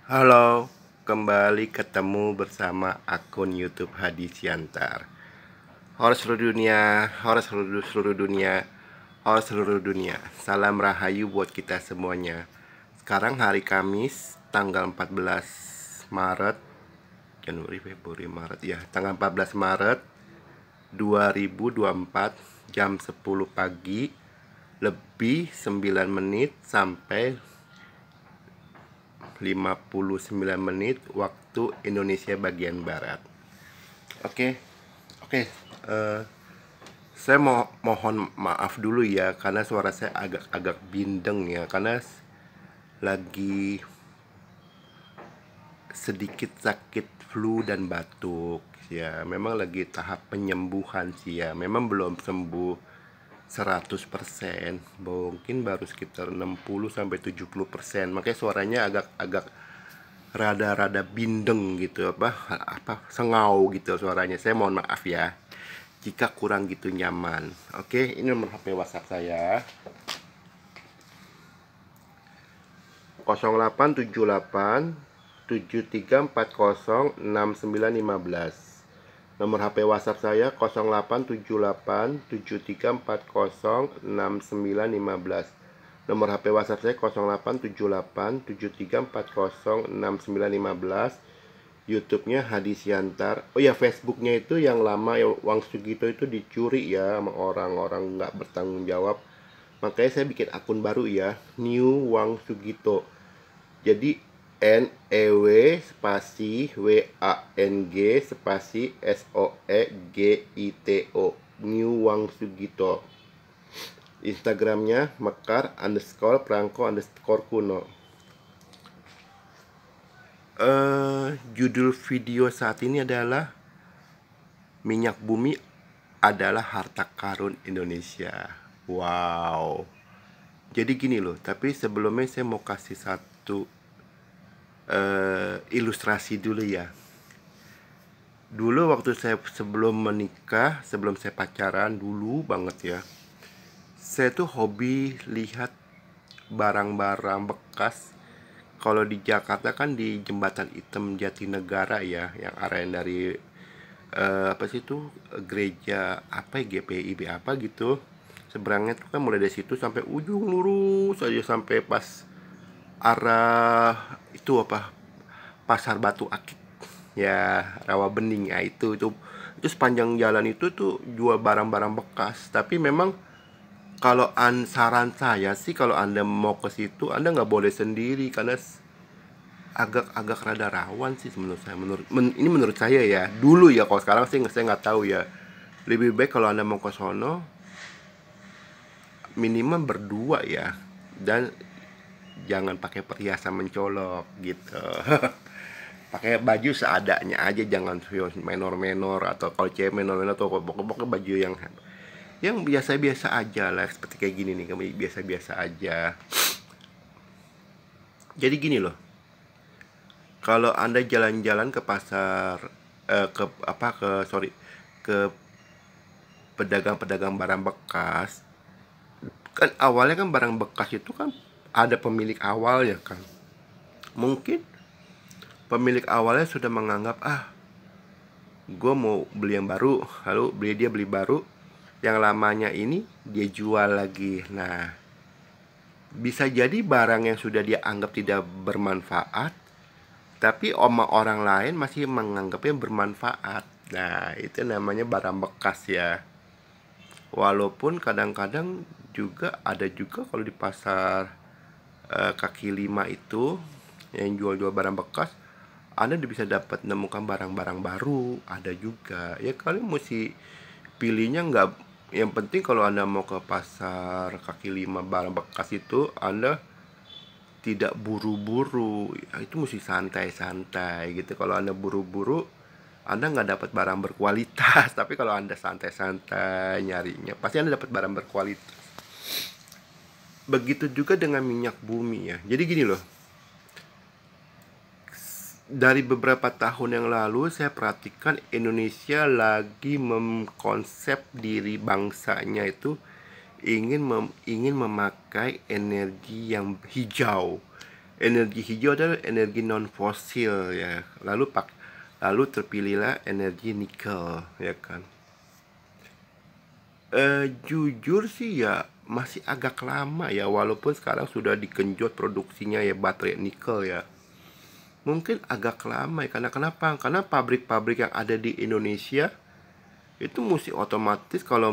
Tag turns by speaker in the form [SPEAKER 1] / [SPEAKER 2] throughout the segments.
[SPEAKER 1] Halo, kembali ketemu bersama akun YouTube Hadi Siantar. Horor seluruh dunia, horor seluruh dunia, horor seluruh dunia. Salam rahayu buat kita semuanya. Sekarang hari Kamis, tanggal 14 Maret, Januari, Februari, Maret ya, tanggal 14 Maret 2024, jam 10 pagi lebih 9 menit sampai 59 menit waktu Indonesia bagian barat. Oke, oke. eh, saya mohon maaf dulu ya karena suara saya agak-agak bindeng ya karena lagi sedikit sakit flu dan batuk ya. Memang lagi tahap penyembuhan sih ya. Memang belum sembuh 100%, mungkin baru sekitar 60 sampai 70%. Makanya suaranya agak-agak rada-rada bindeng gitu, apa sengau gitu suaranya. Saya mohon maaf ya jika kurang gitu nyaman. Oke, ini nomor HP WhatsApp saya 0878 73406915. Nomor HP WhatsApp saya 0878 73406915. Nomor HP WhatsApp saya 0878 73406915. YouTube-nya Hadi Siantar. Oh ya, Facebook-nya itu yang lama ya, Wang Sugito itu dicuri ya sama orang-orang nggak bertanggung jawab. Makanya saya bikin akun baru ya, New Wang Sugito. Jadi NEW spasi WANG spasi SOEGITO, New Wang Sugito. Instagramnya mekar underscore perangko underscore kuno. Judul video saat ini adalah minyak bumi adalah harta karun Indonesia. Wow. Jadi gini loh, tapi sebelumnya saya mau kasih satu ilustrasi dulu ya. Dulu waktu saya sebelum menikah, sebelum saya pacaran dulu banget ya, saya tuh hobi lihat barang-barang bekas. Kalau di Jakarta kan di Jembatan Hitam Jatinegara ya, yang area dari apa sih itu, gereja apa ya, GPIB apa gitu. Seberangnya tuh kan mulai dari situ sampai ujung lurus aja sampai pas arah itu apa, Pasar Batu Akik ya, Rawa Bening ya. Itu sepanjang jalan itu tuh jual barang-barang bekas. Tapi memang kalau saran saya sih, kalau Anda mau ke situ Anda nggak boleh sendiri karena agak-agak rada rawan sih menurut saya. Ini menurut saya ya. Dulu ya, kalau sekarang sih saya nggak tahu ya. Lebih baik kalau Anda mau ke sono minimal berdua ya, dan jangan pakai perhiasan mencolok gitu. Pakai baju seadanya aja, jangan menor-menor, atau kalau cewek menor-menor, atau pokoknya baju yang biasa-biasa aja lah, seperti kayak gini nih, kami biasa-biasa aja. Jadi gini loh, kalau Anda jalan-jalan ke pasar, ke apa, ke pedagang-pedagang barang bekas, kan awalnya kan barang bekas itu kan ada pemilik awal ya kan. Mungkin pemilik awalnya sudah menganggap, gue mau beli yang baru, lalu dia beli baru, yang lamanya ini dia jual lagi. Nah, bisa jadi barang yang sudah dia anggap tidak bermanfaat, tapi orang lain masih menganggapnya bermanfaat. Nah, itu namanya barang bekas ya. Walaupun kadang-kadang juga ada juga kalau di pasar kaki lima itu yang jual-jual barang bekas, Anda bisa dapat menemukan barang-barang baru, ada juga. Ya kalian mesti pilihnya nggak. Yang penting kalau Anda mau ke pasar kaki lima barang bekas itu, Anda tidak buru-buru. Ya, itu mesti santai-santai gitu. Kalau Anda buru-buru, Anda nggak dapat barang berkualitas. Tapi kalau Anda santai-santai nyarinya, pasti Anda dapat barang berkualitas. Begitu juga dengan minyak bumi ya. Jadi gini loh, dari beberapa tahun yang lalu saya perhatikan Indonesia lagi mengkonsep diri bangsanya itu ingin memakai energi yang hijau. Energi hijau adalah energi non fosil ya. Lalu terpilihlah energi nikel ya kan. Jujur sih ya masih agak lama ya, walaupun sekarang sudah digenjot produksinya ya baterai nikel ya. Mungkin agak lama ya, karena kenapa? Karena pabrik-pabrik yang ada di Indonesia itu mesti otomatis kalau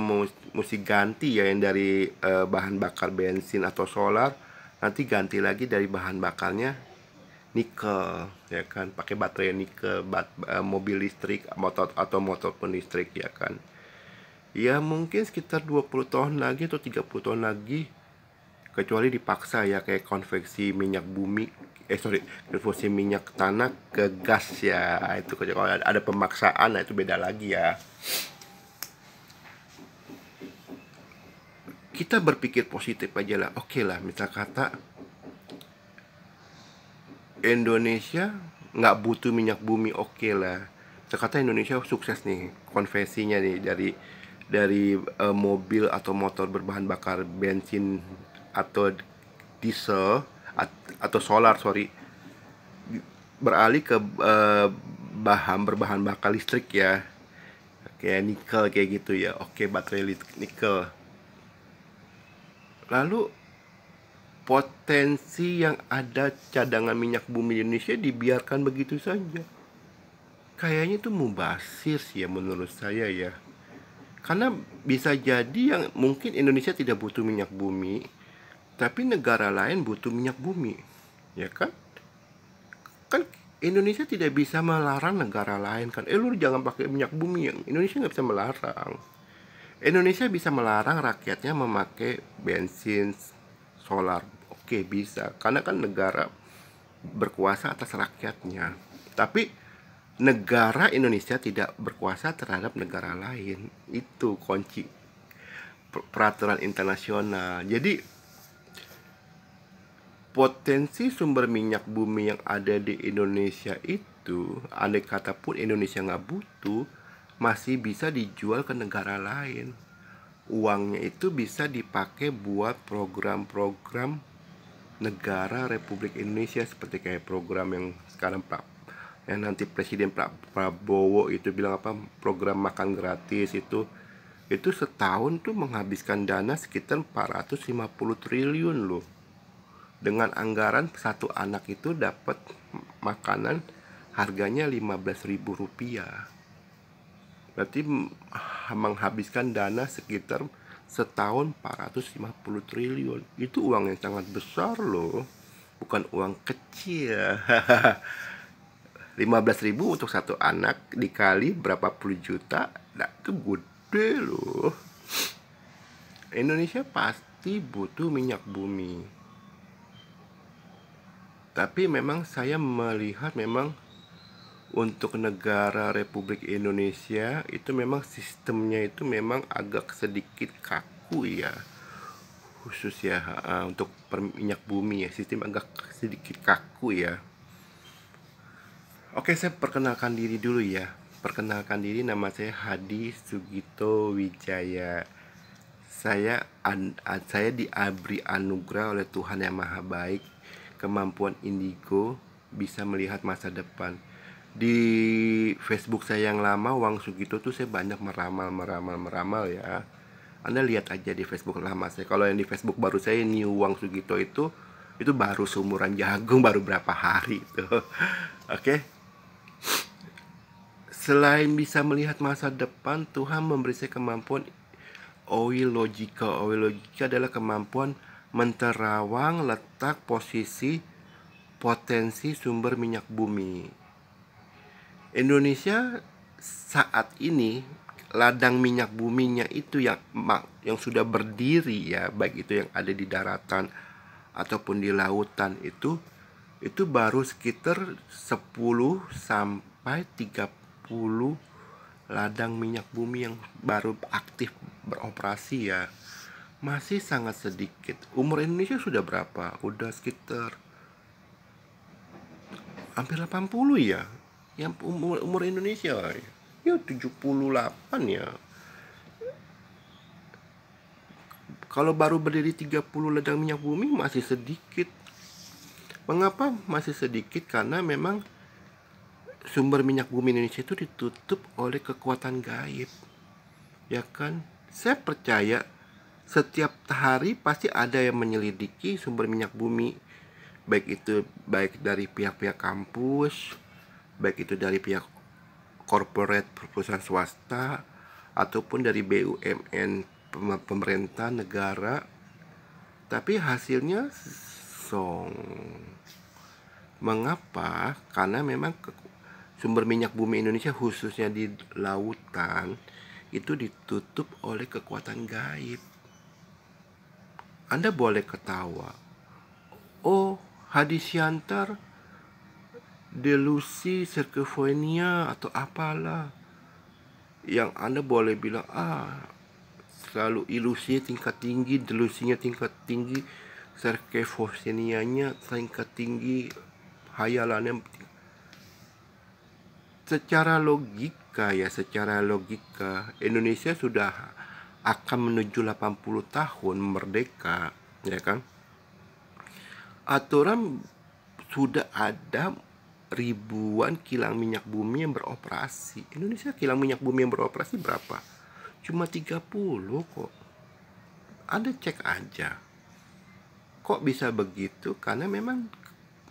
[SPEAKER 1] mesti ganti ya, yang dari bahan bakar bensin atau solar, nanti ganti lagi dari bahan bakarnya nikel ya kan, pakai baterai nikel, mobil listrik, motor atau motor pun listrik ya kan. Ya mungkin sekitar 20 tahun lagi atau 30 tahun lagi, kecuali dipaksa ya, kayak konveksi minyak bumi, konversi minyak tanah ke gas ya. Itu kalau ada pemaksaan, nah itu beda lagi ya. Kita berpikir positif aja lah. Oke lah, misal kata Indonesia nggak butuh minyak bumi, oke lah. Misal kata Indonesia sukses nih konversinya nih dari mobil atau motor berbahan bakar bensin atau diesel atau solar, sorry, beralih ke berbahan bakar listrik ya, kayak nikel kayak gitu ya. Oke, baterai nikel. Lalu potensi yang ada cadangan minyak bumi di Indonesia dibiarkan begitu saja. Kayaknya itu mubazir sih ya menurut saya ya. Karena bisa jadi yang mungkin Indonesia tidak butuh minyak bumi, tapi negara lain butuh minyak bumi. Ya kan? Kan Indonesia tidak bisa melarang negara lain kan. Lu jangan pakai minyak bumi, yang Indonesia nggak bisa melarang. Indonesia bisa melarang rakyatnya memakai bensin solar. Oke, bisa. Karena kan negara berkuasa atas rakyatnya. Tapi negara Indonesia tidak berkuasa terhadap negara lain. Itu kunci peraturan internasional. Jadi potensi sumber minyak bumi yang ada di Indonesia itu, andai kata pun Indonesia nggak butuh, masih bisa dijual ke negara lain. Uangnya itu bisa dipakai buat program-program negara Republik Indonesia, seperti kayak program yang sekarang yang nanti Presiden Prabowo itu bilang apa, program makan gratis itu setahun tuh menghabiskan dana sekitar 450 triliun loh. Dengan anggaran satu anak itu dapat makanan harganya 15.000 rupiah. Berarti menghabiskan dana sekitar setahun 450 triliun. Itu uang yang sangat besar loh, bukan uang kecil. 15.000 untuk satu anak dikali berapa puluh juta, nah itu gede loh. Indonesia pasti butuh minyak bumi. Tapi memang saya melihat memang untuk negara Republik Indonesia itu memang sistemnya itu memang agak sedikit kaku ya, khusus ya untuk minyak bumi ya, sistem agak sedikit kaku ya. Oke, saya perkenalkan diri dulu ya. Perkenalkan diri, nama saya Hadi Sugito Wijaya. Saya diberi anugerah oleh Tuhan Yang Maha Baik kemampuan indigo, bisa melihat masa depan. Di Facebook saya yang lama, Wang Sugito tuh saya banyak meramal ya. Anda lihat aja di Facebook lama saya. Kalau yang di Facebook baru saya, New Wang Sugito itu baru seumuran jagung, baru berapa hari itu. Oke. Selain bisa melihat masa depan, Tuhan memberi saya kemampuan oilogika. Oilogika adalah kemampuan menterawang letak posisi potensi sumber minyak bumi. Indonesia saat ini ladang minyak buminya itu yang sudah berdiri ya, baik itu yang ada di daratan ataupun di lautan, itu baru sekitar 10 sampai 30 ladang minyak bumi yang baru aktif beroperasi ya. Masih sangat sedikit. Umur Indonesia sudah berapa? Udah sekitar hampir 80 ya. Yang umur Indonesia ya 78 ya. Kalau baru berdiri 30 ladang minyak bumi masih sedikit. Mengapa masih sedikit? Karena memang sumber minyak bumi Indonesia itu ditutup oleh kekuatan gaib, ya kan? Saya percaya setiap hari pasti ada yang menyelidiki sumber minyak bumi, baik dari pihak-pihak kampus, baik itu dari pihak corporate perusahaan swasta, ataupun dari BUMN pemerintah negara. Tapi hasilnya song. Mengapa? Karena memang sumber minyak bumi Indonesia khususnya di lautan itu ditutup oleh kekuatan gaib. Anda boleh ketawa. Oh, hadis Yantar, delusi, skizofrenia atau apalah. Yang Anda boleh bilang, selalu ilusinya tingkat tinggi, delusinya tingkat tinggi, skizofrenianya tingkat tinggi, hayalannya. Secara logika Indonesia sudah akan menuju 80 tahun merdeka, ya kan? Aturan sudah ada ribuan kilang minyak bumi yang beroperasi. Indonesia kilang minyak bumi yang beroperasi berapa? Cuma 30 kok. Anda cek aja. Kok bisa begitu? Karena memang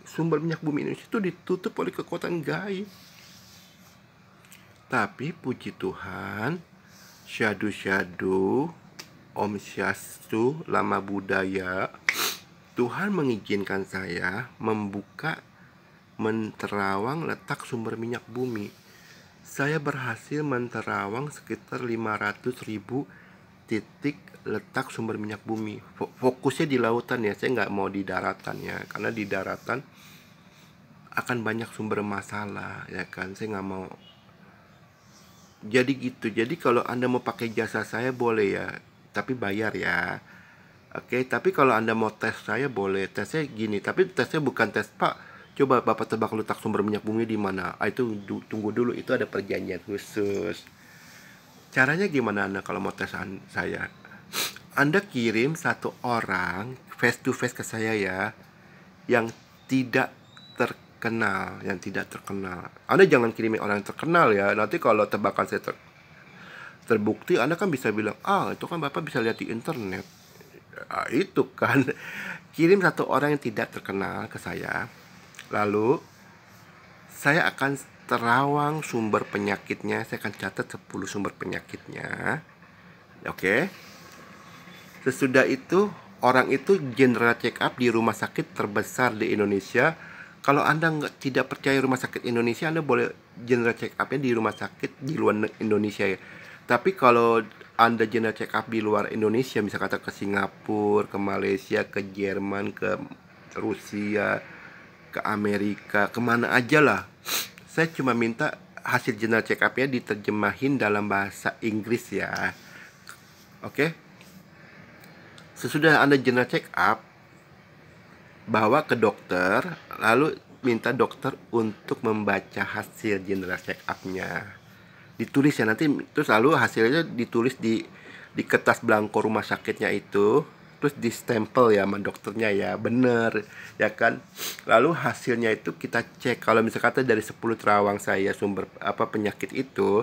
[SPEAKER 1] sumber minyak bumi Indonesia itu ditutup oleh kekuatan gaib. Tapi puji Tuhan, syadu, Om Swastiastu, Lama Budaya, Tuhan mengizinkan saya membuka menterawang letak sumber minyak bumi. Saya berhasil menterawang sekitar 500.000 titik letak sumber minyak bumi. Fokusnya di lautan ya, saya nggak mau di daratan ya, karena di daratan akan banyak sumber masalah ya kan, saya nggak mau. Jadi gitu. Jadi kalau Anda mau pakai jasa saya boleh ya, tapi bayar ya. Oke, tapi kalau Anda mau tes saya boleh. Tesnya gini, tapi tesnya bukan tes, Pak, coba Bapak tebak letak sumber minyak bumi di mana. Itu tunggu dulu, itu ada perjanjian khusus. Caranya gimana Anda kalau mau tes saya? Anda kirim satu orang face to face ke saya ya, yang tidak terkenal, Anda jangan kirimi orang yang terkenal ya. Nanti kalau tebakan saya terbukti, Anda kan bisa bilang, itu kan Bapak bisa lihat di internet. Itu kan. Kirim satu orang yang tidak terkenal ke saya. Lalu saya akan terawang sumber penyakitnya. Saya akan catat 10 sumber penyakitnya. Oke. Sesudah itu, orang itu general check up di rumah sakit terbesar di Indonesia. Kalau Anda tidak percaya rumah sakit Indonesia, Anda boleh general check up-nya di rumah sakit di luar Indonesia ya. Tapi kalau Anda general check up di luar Indonesia, misalnya kata ke Singapura, ke Malaysia, ke Jerman, ke Rusia, ke Amerika, kemana aja lah, saya cuma minta hasil general check up-nya diterjemahin dalam bahasa Inggris ya. Oke? Sesudah Anda general check up, bawa ke dokter, lalu minta dokter untuk membaca hasil general check up-nya. Ditulis ya nanti, terus lalu hasilnya ditulis di kertas belangko rumah sakitnya itu, terus di stempel ya sama dokternya ya, bener ya kan. Lalu hasilnya itu kita cek. Kalau misalnya kata dari 10 terawang saya sumber penyakit itu,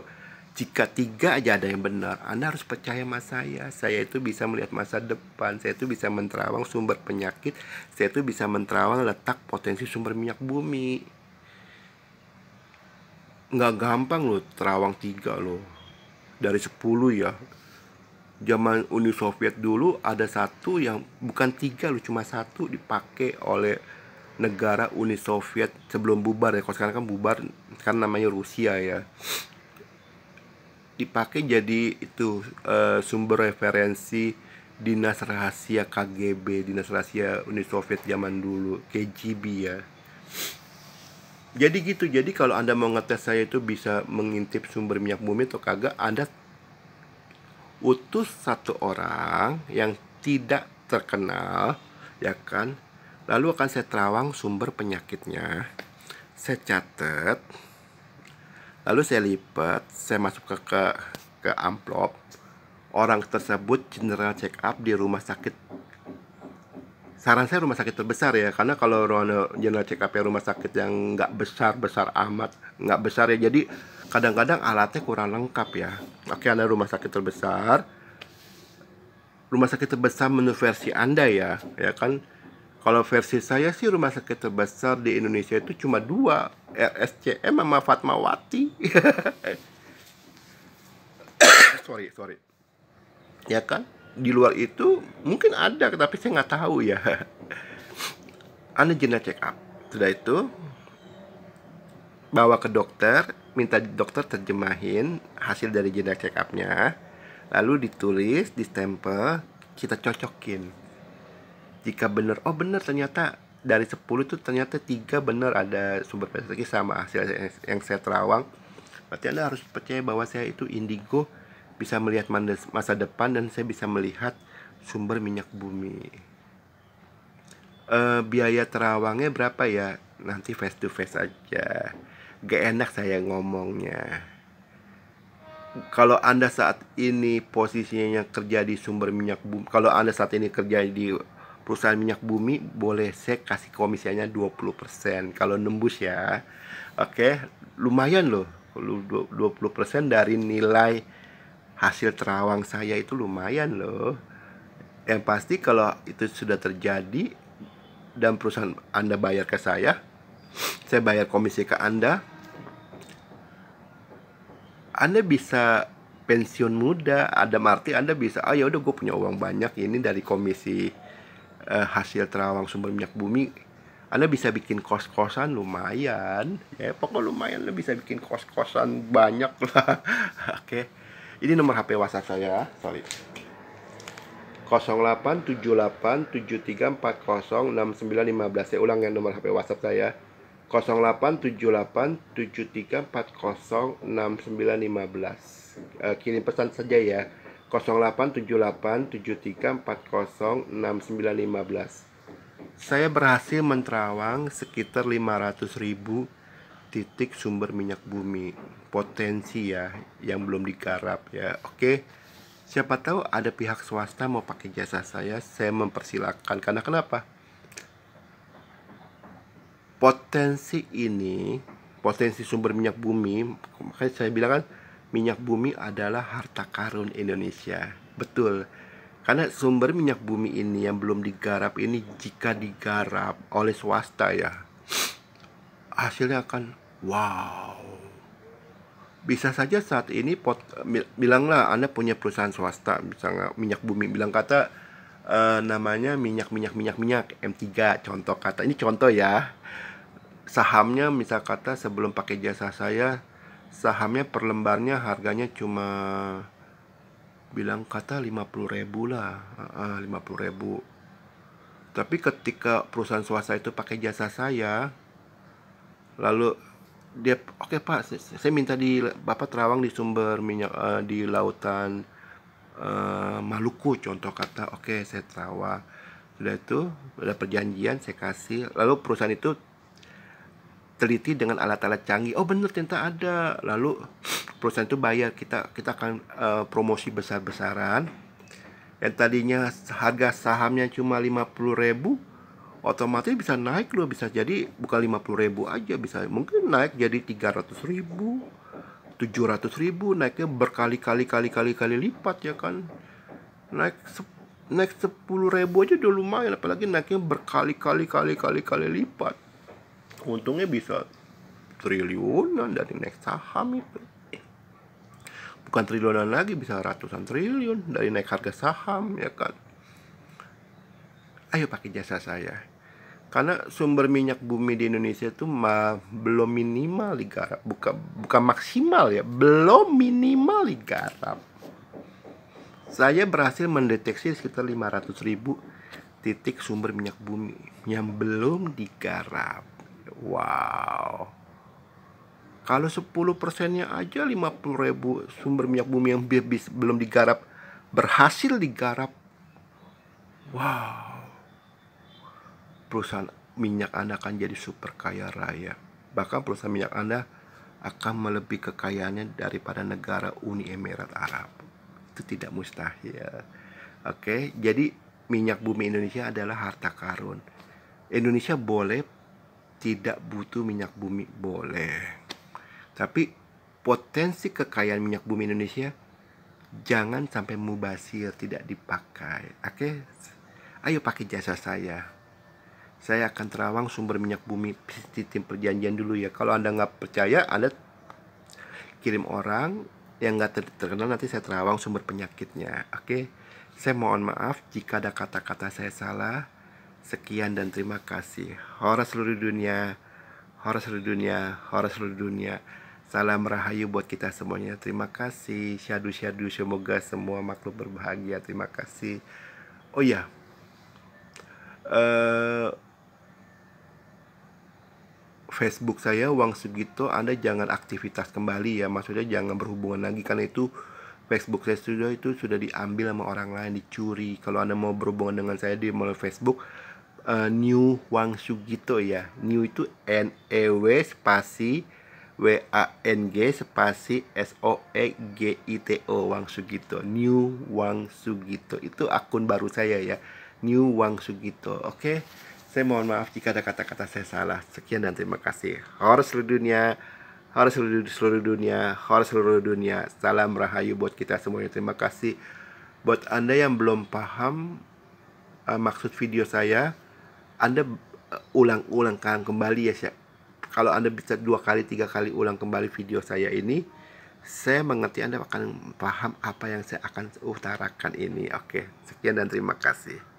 [SPEAKER 1] jika 3 aja ada yang benar, Anda harus percaya sama saya. Saya itu bisa melihat masa depan. Saya itu bisa menterawang sumber penyakit. Saya itu bisa menterawang letak potensi sumber minyak bumi. Nggak gampang loh terawang 3 loh. Dari 10 ya. Zaman Uni Soviet dulu ada satu yang bukan 3 loh, cuma satu dipakai oleh negara Uni Soviet sebelum bubar ya. Kalau sekarang kan bubar, kan namanya Rusia ya. Dipakai jadi itu sumber referensi dinas rahasia KGB, dinas rahasia Uni Soviet zaman dulu, KGB ya. Jadi gitu. Jadi kalau Anda mau ngetes saya itu bisa mengintip sumber minyak bumi atau kagak, Anda utus satu orang yang tidak terkenal ya kan. Lalu akan saya terawang sumber penyakitnya, saya catat, lalu saya lipat, saya masuk ke amplop. Orang tersebut general check up di rumah sakit saran saya rumah sakit terbesar ya, karena kalau general check up rumah sakit yang nggak besar-besar amat, nggak besar ya, jadi kadang-kadang alatnya kurang lengkap ya. Oke, Anda rumah sakit terbesar menurut versi Anda ya kan. Kalau versi saya sih rumah sakit terbesar di Indonesia itu cuma dua, RSCM sama Fatmawati. Sorry. Ya kan? Di luar itu mungkin ada, tapi saya nggak tahu ya. Anda general check up. Sudah itu, bawa ke dokter, minta dokter terjemahin hasil dari general check up-nya, lalu ditulis, distempel, kita cocokin. Jika benar, oh benar, ternyata dari 10 itu ternyata 3 benar ada sumber penyakit sama hasil yang saya terawang. Berarti Anda harus percaya bahwa saya itu indigo, bisa melihat masa depan, dan saya bisa melihat sumber minyak bumi. Biaya terawangnya berapa ya? Nanti face to face aja. Gak enak saya ngomongnya. Kalau Anda saat ini posisinya kerja di sumber minyak bumi, kalau Anda saat ini kerja di perusahaan minyak bumi, boleh saya kasih komisinya 20% kalau nembus ya. Oke, lumayan loh. 20% dari nilai hasil terawang saya itu lumayan loh. Yang pasti kalau itu sudah terjadi dan perusahaan Anda bayar ke saya bayar komisi ke Anda bisa pensiun muda. Ada arti Anda bisa, ya udah gue punya uang banyak ini dari komisi hasil terawang sumber minyak bumi. Anda bisa bikin kos-kosan lumayan ya, pokoknya lumayan, Anda bisa bikin kos-kosan banyak lah. Oke. Ini nomor HP WhatsApp saya, sorry. 087873406915. Saya ulang ya nomor HP WhatsApp saya. 087873406915. Kirim pesan saja ya. 087873406915. Saya berhasil menterawang sekitar 500.000 titik sumber minyak bumi potensi ya, yang belum digarap ya. Oke, siapa tahu ada pihak swasta mau pakai jasa saya mempersilahkan. Karena kenapa? Potensi sumber minyak bumi, makanya saya bilang kan, minyak bumi adalah harta karun Indonesia. Betul. Karena sumber minyak bumi ini yang belum digarap ini, jika digarap oleh swasta ya, hasilnya akan wow. Bisa saja saat ini bilanglah Anda punya perusahaan swasta, misalnya minyak bumi, bilang kata namanya minyak M3, contoh kata, ini contoh ya. Sahamnya misal kata sebelum pakai jasa saya, sahamnya per lembarnya harganya cuma bilang kata 50.000 lah, 50.000. Tapi ketika perusahaan swasta itu pakai jasa saya, lalu dia, oke Pak, saya minta Bapak terawang di sumber minyak di lautan Maluku, contoh kata. Oke, saya terawang. Sudah itu, ada perjanjian, saya kasih. Lalu perusahaan itu teliti dengan alat-alat canggih. Oh bener, ternyata ada. Lalu perusahaan itu bayar, kita akan promosi besar-besaran. Yang tadinya harga sahamnya cuma 50.000, otomatis bisa naik loh. Bisa jadi bukan 50.000 aja, bisa mungkin naik jadi 300.000, 700.000, naiknya berkali-kali lipat ya kan. Naik 10.000 aja udah lumayan, apalagi naiknya berkali-kali lipat. Untungnya bisa triliunan dari naik saham itu. Bukan triliunan lagi, bisa ratusan triliun dari naik harga saham ya kan. Ayo pakai jasa saya. Karena sumber minyak bumi di Indonesia itu belum minimal digarap, bukan maksimal ya, belum minimal digarap. Saya berhasil mendeteksi sekitar 500.000 titik sumber minyak bumi yang belum digarap. Wow. Kalau 10%-nya aja 50.000 sumber minyak bumi yang belum digarap berhasil digarap. Wow. Perusahaan minyak Anda akan jadi super kaya raya. Bahkan perusahaan minyak Anda akan melebihi kekayaannya daripada negara Uni Emirat Arab. Itu tidak mustahil. Oke, jadi minyak bumi Indonesia adalah harta karun. Indonesia boleh tidak butuh minyak bumi, boleh. Tapi potensi kekayaan minyak bumi Indonesia jangan sampai mubazir, tidak dipakai. Oke? Ayo pakai jasa saya. Saya akan terawang sumber minyak bumi. Sistem perjanjian dulu ya. Kalau Anda nggak percaya, Anda kirim orang yang nggak terkenal, nanti saya terawang sumber penyakitnya. Oke? Saya mohon maaf jika ada kata-kata saya salah. Sekian dan terima kasih. Hora seluruh dunia, hora seluruh dunia, hora seluruh dunia. Salam rahayu buat kita semuanya. Terima kasih. Syadu syadu, semoga semua makhluk berbahagia. Terima kasih. Oh ya, Facebook saya Wang Sugito, Anda jangan aktivitas kembali ya, maksudnya jangan berhubungan lagi, karena itu Facebook saya sudah diambil sama orang lain, dicuri. Kalau Anda mau berhubungan dengan saya di melalui Facebook, New Wang Sugito ya. New itu NEW spasi WANG spasi SOEGITO, Wang Sugito. New Wang Sugito itu akun baru saya ya, New Wang Sugito. Oke? Saya mohon maaf jika ada kata-kata saya salah. Sekian dan terima kasih. Hora seluruh dunia, hora seluruh dunia, hora seluruh dunia. Salam rahayu buat kita semuanya. Terima kasih. Buat Anda yang belum paham maksud video saya, Anda ulang-ulang kembali ya. Kalau Anda bisa 2 kali 3 kali ulang kembali video saya ini, saya mengerti Anda akan paham apa yang saya akan utarakan ini. Oke, sekian dan terima kasih.